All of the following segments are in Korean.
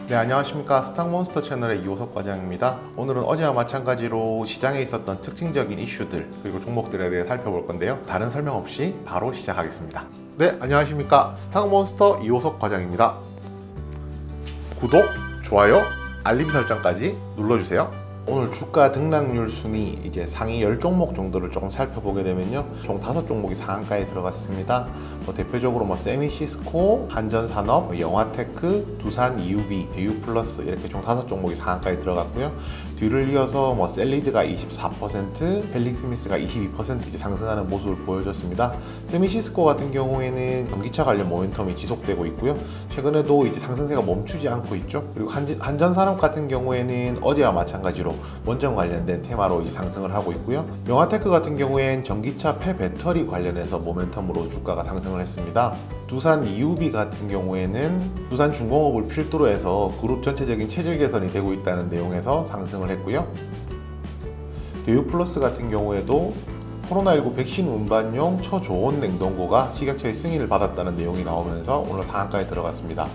네, 안녕하십니까. 스탁몬스터 채널의 이호석 과장입니다. 오늘은 어제와 마찬가지로 시장에 있었던 특징적인 이슈들 그리고 종목들에 대해 살펴볼 건데요. 다른 설명 없이 바로 시작하겠습니다. 네, 안녕하십니까. 스탁몬스터 이호석 과장입니다. 구독, 좋아요, 알림 설정까지 눌러주세요. 오늘 주가 등락률 순위 이제 상위 10종목 정도를 조금 살펴보게 되면요, 총 5종목이 상한가에 들어갔습니다. 대표적으로 세미시스코, 한전산업, 영화테크, 두산 EUB, 대유플러스 이렇게 총 5종목이 상한가에 들어갔고요. 뒤를 이어서 셀리드가 24%, 펠릭스미스가 22% 이제 상승하는 모습을 보여줬습니다. 세미시스코 같은 경우에는 전기차 관련 모멘텀이 지속되고 있고요. 최근에도 이제 상승세가 멈추지 않고 있죠. 그리고 한전산업 같은 경우에는 어제와 마찬가지로 원전 관련된 테마로 이제 상승을 하고 있고요. 영화테크 같은 경우엔 전기차 폐배터리 관련해서 모멘텀으로 주가가 상승을 했습니다. 두산 EUB 같은 경우에는 두산중공업을 필두로 해서 그룹 전체적인 체질 개선이 되고 있다는 내용에서 상승을 했고요. 대유플러스 같은 경우에도 코로나19 백신 운반용 초저온 냉동고가 식약처의 승인을 받았다는 내용이 나오면서 오늘 상한가에 들어갔습니다.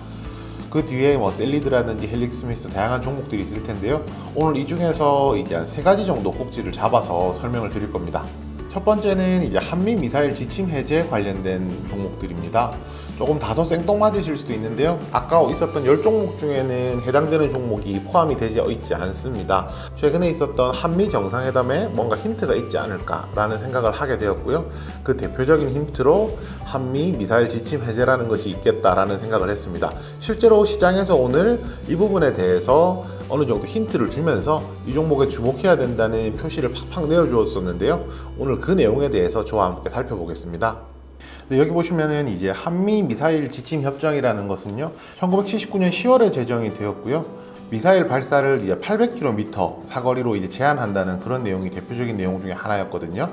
그 뒤에 셀리드라든지 헬릭스미스 다양한 종목들이 있을 텐데요. 오늘 이 중에서 이제 한 3가지 정도 꼭지를 잡아서 설명을 드릴 겁니다. 첫 번째는 이제 한미 미사일 지침 해제 관련된 종목들입니다. 조금 다소 생뚱맞으실 수도 있는데요. 아까 있었던 10종목 중에는 해당되는 종목이 포함이 되지 있지 않습니다. 최근에 있었던 한미 정상회담에 뭔가 힌트가 있지 않을까라는 생각을 하게 되었고요. 그 대표적인 힌트로 한미 미사일 지침 해제라는 것이 있겠다라는 생각을 했습니다. 실제로 시장에서 오늘 이 부분에 대해서 어느 정도 힌트를 주면서 이 종목에 주목해야 된다는 표시를 팍팍 내어주었었는데요. 오늘 그 내용에 대해서 저와 함께 살펴보겠습니다. 네, 여기 보시면은 이제 한미 미사일 지침 협정이라는 것은요, 1979년 10월에 제정이 되었고요. 미사일 발사를 이제 800km 사거리로 이제 제한한다는 그런 내용이 대표적인 내용 중에 하나였거든요.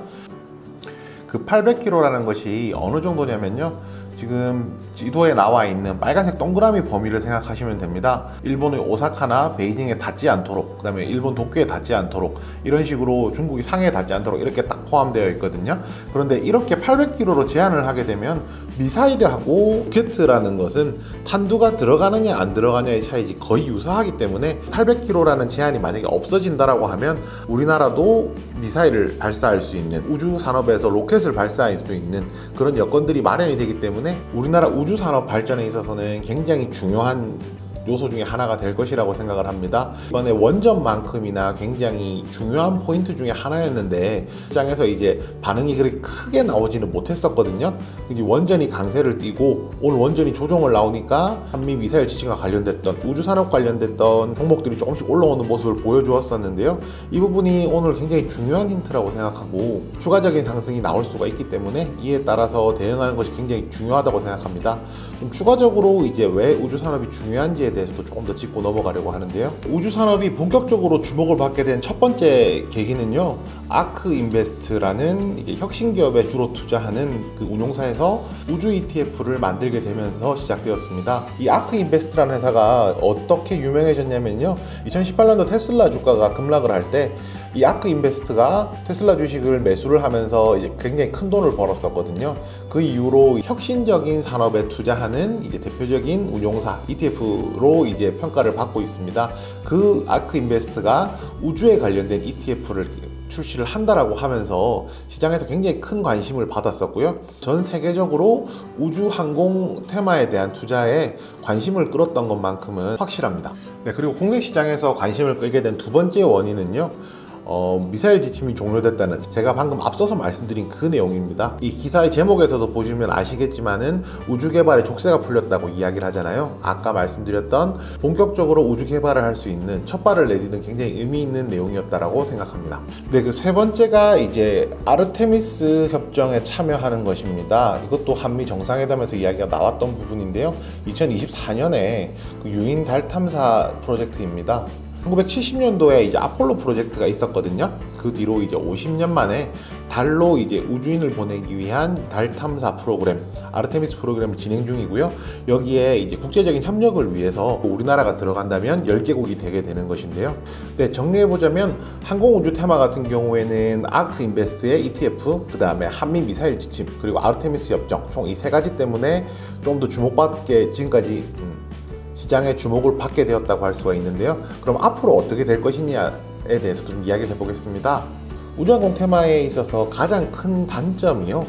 그 800km라는 것이 어느 정도냐면요, 지금 지도에 나와 있는 빨간색 동그라미 범위를 생각하시면 됩니다. 일본의 오사카나 베이징에 닿지 않도록, 그 다음에 일본 도쿄에 닿지 않도록, 이런 식으로 중국이 상해에 닿지 않도록 이렇게 딱 포함되어 있거든요. 그런데 이렇게 800km로 제한을 하게 되면 미사일하고 로켓이라는 것은 탄두가 들어가느냐 안 들어가냐의 차이지 거의 유사하기 때문에 800km라는 제한이 만약에 없어진다라고 하면 우리나라도 미사일을 발사할 수 있는, 우주 산업에서 로켓을 발사할 수 있는 그런 여건들이 마련이 되기 때문에 우리나라 우주산업 발전에 있어서는 굉장히 중요한 요소 중에 하나가 될 것이라고 생각을 합니다. 이번에 원전만큼이나 굉장히 중요한 포인트 중에 하나였는데 시장에서 이제 반응이 그렇게 크게 나오지는 못했었거든요. 이제 원전이 강세를 띠고 오늘 원전이 조정을 나오니까 한미 미사일 지침과 관련됐던 우주산업 관련됐던 종목들이 조금씩 올라오는 모습을 보여주었었는데요. 이 부분이 오늘 굉장히 중요한 힌트라고 생각하고 추가적인 상승이 나올 수가 있기 때문에 이에 따라서 대응하는 것이 굉장히 중요하다고 생각합니다. 좀 추가적으로 이제 왜 우주산업이 중요한지에 대해서도 조금 더 짚고 넘어가려고 하는데요. 우주산업이 본격적으로 주목을 받게 된 첫 번째 계기는요, 아크인베스트라는 이제 혁신기업에 주로 투자하는 그 운용사에서 우주 ETF를 만들게 되면서 시작되었습니다. 이 아크인베스트라는 회사가 어떻게 유명해졌냐면요, 2018년도 테슬라 주가가 급락을 할 때 이 아크인베스트가 테슬라 주식을 매수를 하면서 이제 굉장히 큰 돈을 벌었었거든요. 그 이후로 혁신적인 산업에 투자하는 이제 대표적인 운용사 ETF로 이제 평가를 받고 있습니다. 그 아크인베스트가 우주에 관련된 ETF를 출시를 한다라고 하면서 시장에서 굉장히 큰 관심을 받았었고요. 전 세계적으로 우주 항공 테마에 대한 투자에 관심을 끌었던 것만큼은 확실합니다. 네, 그리고 국내 시장에서 관심을 끌게 된 두 번째 원인은요, 미사일 지침이 종료됐다는, 제가 방금 앞서서 말씀드린 그 내용입니다. 이 기사의 제목에서도 보시면 아시겠지만은 우주 개발에 족쇄가 풀렸다고 이야기를 하잖아요. 아까 말씀드렸던 본격적으로 우주 개발을 할 수 있는 첫 발을 내디는 굉장히 의미 있는 내용이었다라고 생각합니다. 네, 그 세 번째가 이제 아르테미스 협정에 참여하는 것입니다. 이것도 한미 정상회담에서 이야기가 나왔던 부분인데요. 2024년에 그 유인 달 탐사 프로젝트입니다. 1970년도에 이제 아폴로 프로젝트가 있었거든요. 그 뒤로 이제 50년 만에 달로 이제 우주인을 보내기 위한 달 탐사 프로그램, 아르테미스 프로그램을 진행 중이고요. 여기에 이제 국제적인 협력을 위해서 우리나라가 들어간다면 10개국이 되게 되는 것인데요. 네, 정리해보자면 항공우주 테마 같은 경우에는 아크인베스트의 ETF, 그 다음에 한미 미사일 지침, 그리고 아르테미스 협정, 총 이 세 가지 때문에 좀 더 주목받게 지금까지 시장의 주목을 받게 되었다고 할 수가 있는데요. 그럼 앞으로 어떻게 될 것이냐에 대해서 좀 이야기를 해보겠습니다. 우주항공 테마에 있어서 가장 큰 단점이요,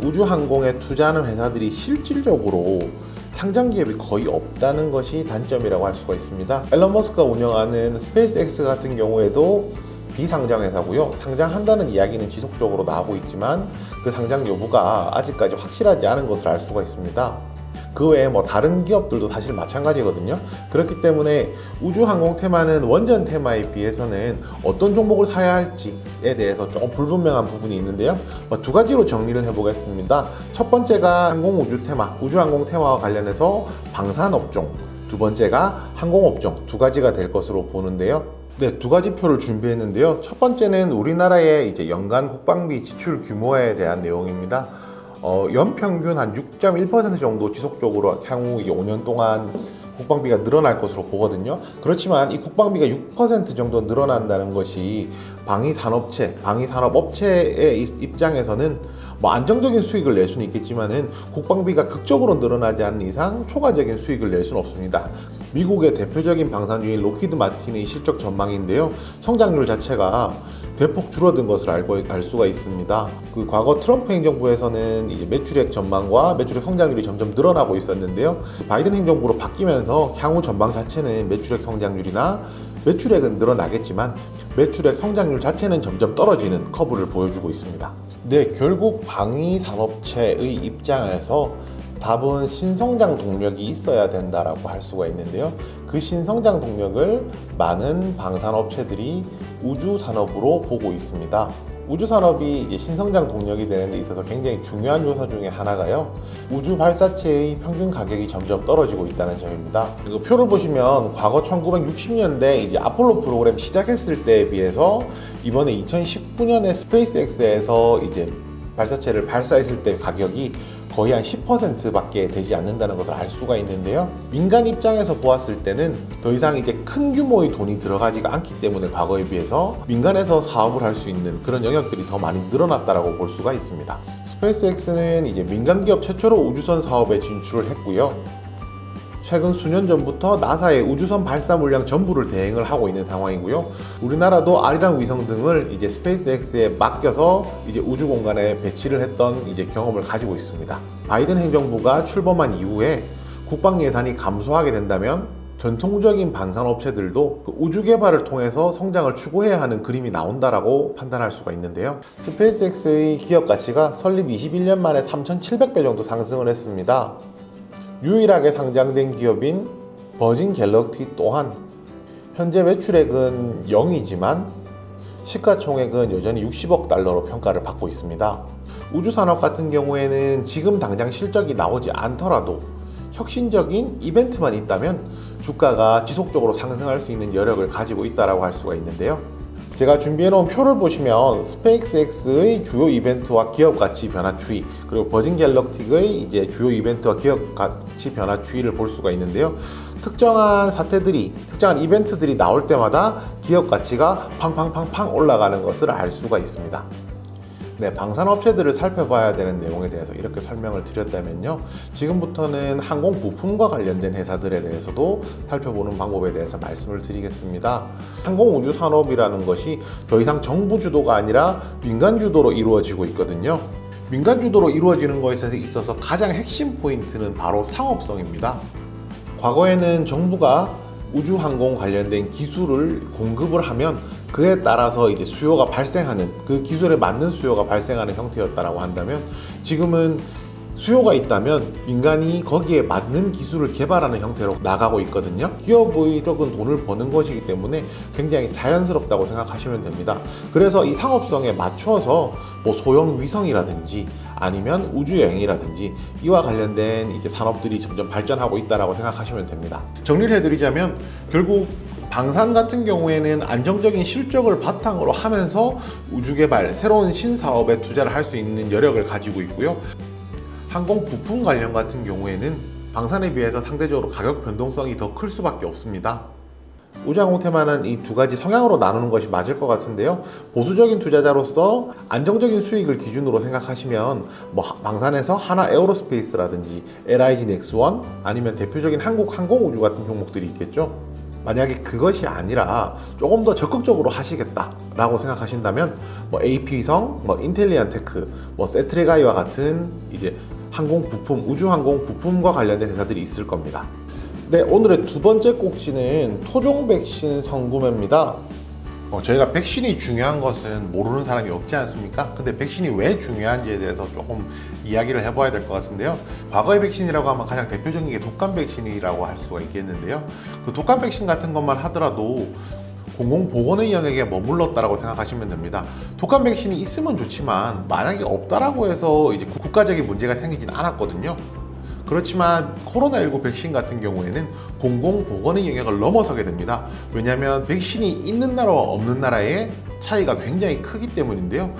우주항공에 투자하는 회사들이 실질적으로 상장 기업이 거의 없다는 것이 단점이라고 할 수가 있습니다. 앨런 머스크가 운영하는 스페이스X 같은 경우에도 비상장 회사고요. 상장한다는 이야기는 지속적으로 나오고 있지만 그 상장 여부가 아직까지 확실하지 않은 것을 알 수가 있습니다. 그 외에 다른 기업들도 사실 마찬가지거든요. 그렇기 때문에 우주항공 테마는 원전 테마에 비해서는 어떤 종목을 사야 할지에 대해서 조금 불분명한 부분이 있는데요. 두 가지로 정리를 해보겠습니다. 첫 번째가 항공우주 테마, 우주항공 테마와 관련해서 방산업종, 두 번째가 항공업종, 두 가지가 될 것으로 보는데요. 네, 두 가지 표를 준비했는데요. 첫 번째는 우리나라의 이제 연간 국방비 지출 규모에 대한 내용입니다. 연평균 한 6.1% 정도 지속적으로 향후 5년 동안 국방비가 늘어날 것으로 보거든요. 그렇지만 이 국방비가 6% 정도 늘어난다는 것이 방위산업업체의 입장에서는 안정적인 수익을 낼 수는 있겠지만은 국방비가 극적으로 늘어나지 않는 이상 초과적인 수익을 낼 수는 없습니다. 미국의 대표적인 방산주인 로키드 마틴의 실적 전망인데요. 성장률 자체가 대폭 줄어든 것을 알 수가 있습니다. 그 과거 트럼프 행정부에서는 이제 매출액 전망과 매출액 성장률이 점점 늘어나고 있었는데요. 바이든 행정부로 바뀌면서 향후 전망 자체는 매출액 성장률이나 매출액은 늘어나겠지만 매출액 성장률 자체는 점점 떨어지는 커브를 보여주고 있습니다. 네, 결국 방위 산업체의 입장에서 답은 신성장 동력이 있어야 된다라고 할 수가 있는데요. 그 신성장 동력을 많은 방산업체들이 우주산업으로 보고 있습니다. 우주산업이 이제 신성장 동력이 되는 데 있어서 굉장히 중요한 요소 중에 하나가요, 우주 발사체의 평균 가격이 점점 떨어지고 있다는 점입니다. 그 표를 보시면 과거 1960년대 이제 아폴로 프로그램 시작했을 때에 비해서 이번에 2019년에 스페이스X에서 이제 발사체를 발사했을 때 가격이 거의 한 10%밖에 되지 않는다는 것을 알 수가 있는데요. 민간 입장에서 보았을 때는 더 이상 이제 큰 규모의 돈이 들어가지가 않기 때문에 과거에 비해서 민간에서 사업을 할 수 있는 그런 영역들이 더 많이 늘어났다라고 볼 수가 있습니다. 스페이스X는 이제 민간 기업 최초로 우주선 사업에 진출을 했고요. 최근 수년 전부터 나사의 우주선 발사 물량 전부를 대행을 하고 있는 상황이고요. 우리나라도 아리랑 위성 등을 이제 스페이스X에 맡겨서 이제 우주 공간에 배치를 했던 이제 경험을 가지고 있습니다. 바이든 행정부가 출범한 이후에 국방 예산이 감소하게 된다면 전통적인 방산업체들도 그 우주 개발을 통해서 성장을 추구해야 하는 그림이 나온다라고 판단할 수가 있는데요. 스페이스X의 기업 가치가 설립 21년 만에 3,700배 정도 상승을 했습니다. 유일하게 상장된 기업인 버진 갤럭시 또한 현재 매출액은 0이지만 시가총액은 여전히 60억 달러로 평가를 받고 있습니다. 우주산업 같은 경우에는 지금 당장 실적이 나오지 않더라도 혁신적인 이벤트만 있다면 주가가 지속적으로 상승할 수 있는 여력을 가지고 있다고 할 수가 있는데요. 제가 준비해놓은 표를 보시면 스페이스X의 주요 이벤트와 기업 가치 변화 추이, 그리고 버진 갤럭틱의 이제 주요 이벤트와 기업 가치 변화 추이를 볼 수가 있는데요. 특정한 이벤트들이 나올 때마다 기업 가치가 팡팡팡팡 올라가는 것을 알 수가 있습니다. 네, 방산업체들을 살펴봐야 되는 내용에 대해서 이렇게 설명을 드렸다면요. 지금부터는 항공 부품과 관련된 회사들에 대해서도 살펴보는 방법에 대해서 말씀을 드리겠습니다. 항공우주 산업이라는 것이 더 이상 정부 주도가 아니라 민간 주도로 이루어지고 있거든요. 민간 주도로 이루어지는 것에 있어서 가장 핵심 포인트는 바로 상업성입니다. 과거에는 정부가 우주항공 관련된 기술을 공급을 하면 그에 따라서 이제 수요가 발생하는, 그 기술에 맞는 수요가 발생하는 형태였다라고 한다면, 지금은 수요가 있다면 민간이 거기에 맞는 기술을 개발하는 형태로 나가고 있거든요. 기업의 적은 돈을 버는 것이기 때문에 굉장히 자연스럽다고 생각하시면 됩니다. 그래서 이 상업성에 맞춰서 소형 위성이라든지 아니면 우주여행이라든지 이와 관련된 이제 산업들이 점점 발전하고 있다라고 생각하시면 됩니다. 정리를 해드리자면 결국 방산 같은 경우에는 안정적인 실적을 바탕으로 하면서 우주개발, 새로운 신사업에 투자를 할 수 있는 여력을 가지고 있고요. 항공 부품 관련 같은 경우에는 방산에 비해서 상대적으로 가격 변동성이 더 클 수밖에 없습니다. 우주항공 테마는 이 두 가지 성향으로 나누는 것이 맞을 것 같은데요. 보수적인 투자자로서 안정적인 수익을 기준으로 생각하시면 뭐 방산에서 하나 에어로스페이스라든지 LIG 넥스원 아니면 대표적인 한국 항공우주 같은 종목들이 있겠죠. 만약에 그것이 아니라 조금 더 적극적으로 하시겠다라고 생각하신다면 뭐 AP위성, 뭐 인텔리안테크, 뭐 세트레가이와 같은 이제 항공 부품, 우주항공 부품과 관련된 회사들이 있을 겁니다. 네, 오늘의 두 번째 꼭지는 토종 백신 선구매입니다. 저희가 백신이 중요한 것은 모르는 사람이 없지 않습니까? 근데 백신이 왜 중요한지에 대해서 조금 이야기를 해봐야 될 것 같은데요. 과거의 백신이라고 하면 가장 대표적인 게 독감 백신이라고 할 수가 있겠는데요. 그 독감 백신 같은 것만 하더라도 공공보건의 영역에 머물렀다라고 생각하시면 됩니다. 독감 백신이 있으면 좋지만 만약에 없다라고 해서 이제 국가적인 문제가 생기진 않았거든요. 그렇지만 코로나19 백신 같은 경우에는 공공보건의 영역을 넘어서게 됩니다. 왜냐하면 백신이 있는 나라와 없는 나라의 차이가 굉장히 크기 때문인데요.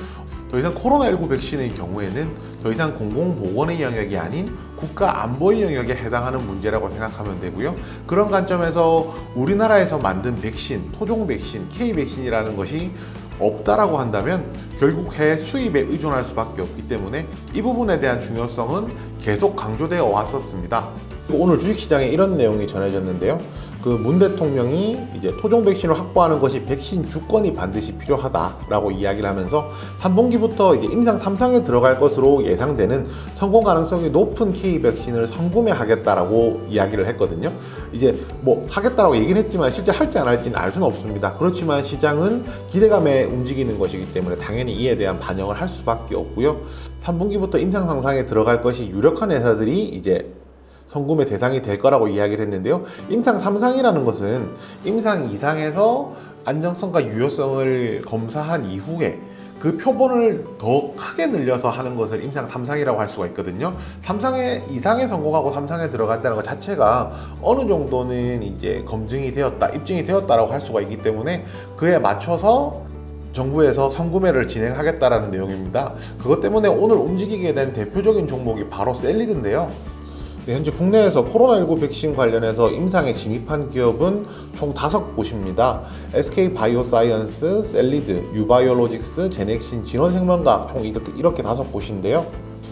더 이상 코로나19 백신의 경우에는 더 이상 공공보건의 영역이 아닌 국가안보의 영역에 해당하는 문제라고 생각하면 되고요. 그런 관점에서 우리나라에서 만든 백신, 토종 백신, K백신이라는 것이 없다라고 한다면 결국 해외 수입에 의존할 수밖에 없기 때문에 이 부분에 대한 중요성은 계속 강조되어 왔었습니다. 오늘 주식시장에 이런 내용이 전해졌는데요. 그 문 대통령이 이제 토종 백신을 확보하는 것이 백신 주권이 반드시 필요하다라고 이야기를 하면서 3분기부터 이제 임상 3상에 들어갈 것으로 예상되는 성공 가능성이 높은 K 백신을 선구매하겠다라고 이야기를 했거든요. 이제 뭐 하겠다라고 얘기는 했지만 실제 할지 안 할지는 알 수는 없습니다. 그렇지만 시장은 기대감에 움직이는 것이기 때문에 당연히 이에 대한 반영을 할 수밖에 없고요. 3분기부터 임상 3상에 들어갈 것이 유력한 회사들이 이제 선구매 대상이 될 거라고 이야기를 했는데요. 임상 3상이라는 것은 임상 2상에서 안정성과 유효성을 검사한 이후에 그 표본을 더 크게 늘려서 하는 것을 임상 3상이라고 할 수가 있거든요. 3상에 이상에 성공하고 3상에 들어갔다는 것 자체가 어느 정도는 이제 검증이 되었다, 입증이 되었다라고 할 수가 있기 때문에 그에 맞춰서 정부에서 선구매를 진행하겠다라는 내용입니다. 그것 때문에 오늘 움직이게 된 대표적인 종목이 바로 셀리드인데요. 네, 현재 국내에서 코로나19 백신 관련해서 임상에 진입한 기업은 총 5곳입니다. SK바이오사이언스, 셀리드, 유바이오로직스, 제넥신, 진원생명과학 총 이렇게 5곳인데요.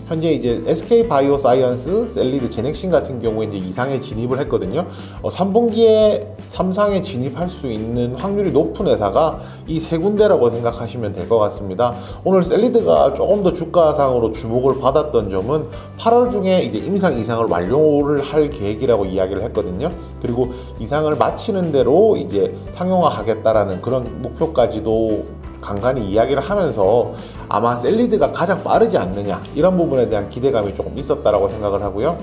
현재 이제 SK바이오사이언스, 셀리드, 제넥신 같은 경우에 이제 2상에 진입을 했거든요. 3분기에 3상에 진입할 수 있는 확률이 높은 회사가 이 세 군데라고 생각하시면 될 것 같습니다. 오늘 셀리드가 조금 더 주가상으로 주목을 받았던 점은 8월 중에 이제 임상 2상을 완료를 할 계획이라고 이야기를 했거든요. 그리고 2상을 마치는 대로 이제 상용화하겠다라는 그런 목표까지도 간간히 이야기를 하면서 아마 셀리드가 가장 빠르지 않느냐 이런 부분에 대한 기대감이 조금 있었다라고 생각을 하고요.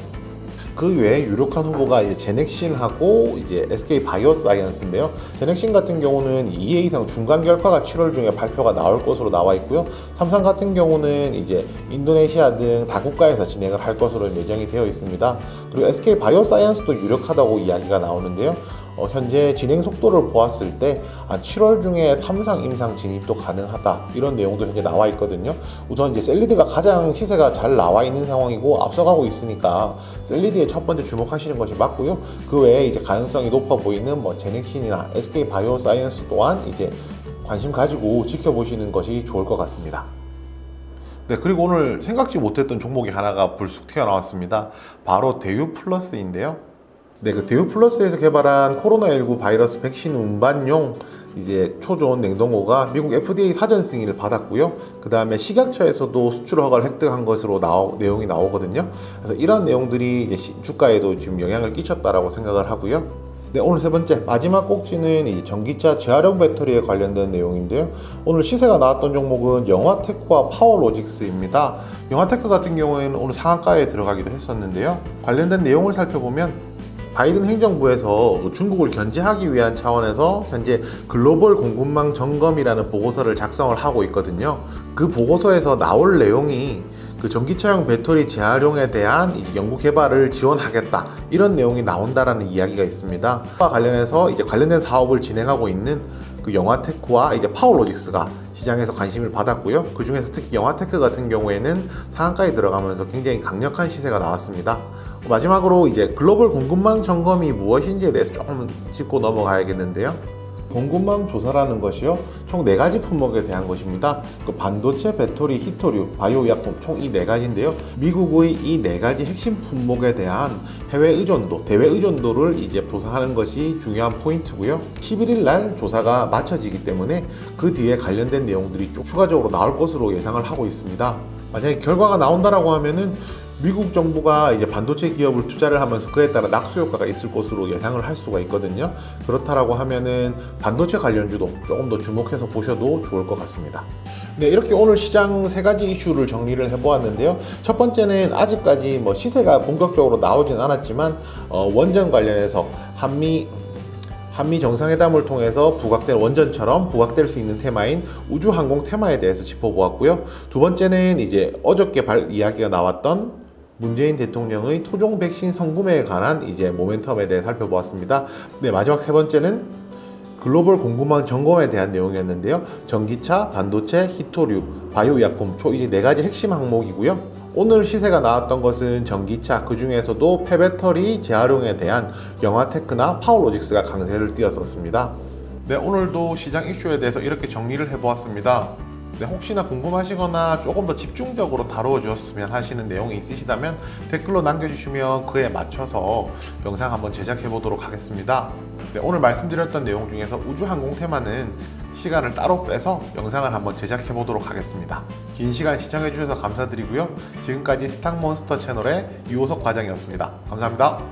그 외에 유력한 후보가 이제 제넥신하고 이제 SK바이오사이언스인데요. 제넥신 같은 경우는 2회 이상 중간 결과가 7월 중에 발표가 나올 것으로 나와 있고요. 3상 같은 경우는 이제 인도네시아 등 다국가에서 진행을 할 것으로 예정이 되어 있습니다. 그리고 SK바이오사이언스도 유력하다고 이야기가 나오는데요. 현재 진행 속도를 보았을 때 7월 중에 3상 임상 진입도 가능하다 이런 내용도 현재 나와 있거든요. 우선 이제 셀리드가 가장 시세가 잘 나와 있는 상황이고 앞서가고 있으니까 셀리드에 첫 번째 주목하시는 것이 맞고요. 그 외에 이제 가능성이 높아 보이는 뭐 제넥신이나 SK바이오사이언스 또한 이제 관심 가지고 지켜보시는 것이 좋을 것 같습니다. 네, 그리고 오늘 생각지 못했던 종목이 하나가 불쑥 튀어나왔습니다. 바로 대유플러스인데요. 네, 그 대유플러스에서 개발한 코로나19 바이러스 백신 운반용 이제 초저온 냉동고가 미국 FDA 사전 승인을 받았고요. 그 다음에 식약처에서도 수출 허가를 획득한 것으로 내용이 나오거든요. 그래서 이런 내용들이 이제 주가에도 지금 영향을 끼쳤다라고 생각을 하고요. 네, 오늘 세 번째 마지막 꼭지는 이 전기차 재활용 배터리에 관련된 내용인데요. 오늘 시세가 나왔던 종목은 영화테크와 파워로직스입니다. 영화테크 같은 경우에는 오늘 상한가에 들어가기도 했었는데요. 관련된 내용을 살펴보면 바이든 행정부에서 중국을 견제하기 위한 차원에서 현재 글로벌 공급망 점검이라는 보고서를 작성을 하고 있거든요. 그 보고서에서 나올 내용이 그 전기차용 배터리 재활용에 대한 연구 개발을 지원하겠다 이런 내용이 나온다라는 이야기가 있습니다. 그와 관련해서 이제 관련된 사업을 진행하고 있는 그 영화테크와 이제 파워로직스가 시장에서 관심을 받았고요. 그 중에서 특히 영화테크 같은 경우에는 상한가에 들어가면서 굉장히 강력한 시세가 나왔습니다. 마지막으로 이제 글로벌 공급망 점검이 무엇인지에 대해서 조금 짚고 넘어가야겠는데요. 공급망 조사라는 것이요, 총 4가지 품목에 대한 것입니다. 그 반도체, 배터리, 히토류, 바이오의약품 총 이 4가지인데요. 미국의 이 4가지 핵심 품목에 대한 해외 의존도, 대외 의존도를 이제 조사하는 것이 중요한 포인트고요. 11일 날 조사가 마쳐지기 때문에 그 뒤에 관련된 내용들이 좀 추가적으로 나올 것으로 예상을 하고 있습니다. 만약에 결과가 나온다라고 하면은 미국 정부가 이제 반도체 기업을 투자를 하면서 그에 따라 낙수 효과가 있을 것으로 예상을 할 수가 있거든요. 그렇다라고 하면은 반도체 관련주도 조금 더 주목해서 보셔도 좋을 것 같습니다. 네, 이렇게 오늘 시장 3가지 이슈를 정리를 해보았는데요. 첫 번째는 아직까지 뭐 시세가 본격적으로 나오진 않았지만 원전 관련해서 한미 정상회담을 통해서 부각된 원전처럼 부각될 수 있는 테마인 우주항공 테마에 대해서 짚어보았고요. 두 번째는 이제 어저께 이야기가 나왔던 문재인 대통령의 토종 백신 선구매에 관한 이제 모멘텀에 대해 살펴보았습니다. 네, 마지막 세 번째는 글로벌 공급망 점검에 대한 내용이었는데요. 전기차, 반도체, 히토류, 바이오의약품 총 이제 4가지 핵심 항목이고요. 오늘 시세가 나왔던 것은 전기차, 그 중에서도 폐배터리 재활용에 대한 영화테크나 파워로직스가 강세를 띄었었습니다. 네, 오늘도 시장 이슈에 대해서 이렇게 정리를 해보았습니다. 네, 혹시나 궁금하시거나 조금 더 집중적으로 다루어 주었으면 하시는 내용이 있으시다면 댓글로 남겨주시면 그에 맞춰서 영상 한번 제작해 보도록 하겠습니다. 네, 오늘 말씀드렸던 내용 중에서 우주항공 테마는 시간을 따로 빼서 영상을 한번 제작해 보도록 하겠습니다. 긴 시간 시청해 주셔서 감사드리고요. 지금까지 스탁몬스터 채널의 유호석 과장이었습니다. 감사합니다.